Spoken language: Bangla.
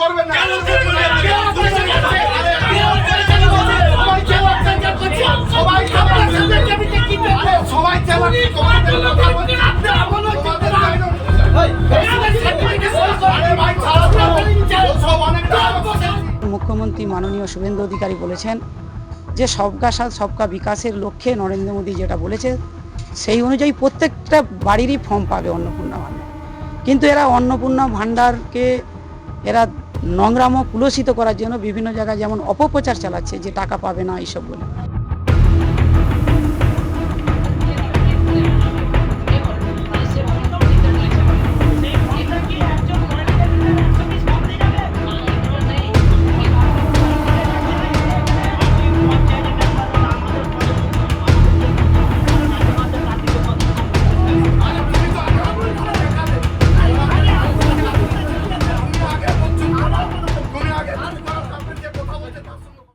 করবেন না। সবাই মুখ্যমন্ত্রী মাননীয় শুভেন্দু অধিকারী বলেছেন যে সবকা সাথ সবকা বিকাশের লক্ষ্যে নরেন্দ্র মোদী যেটা বলেছে সেই অনুযায়ী প্রত্যেকটা বাড়িরই ফর্ম পাবে অন্নপূর্ণা ভাণ্ডার। কিন্তু এরা অন্নপূর্ণা ভাণ্ডারকে এরা নোংরামো কুলসিত করার জন্য বিভিন্ন জায়গায় যেমন অপপ্রচার চালাচ্ছে যে টাকা পাবে না এইসব বলে।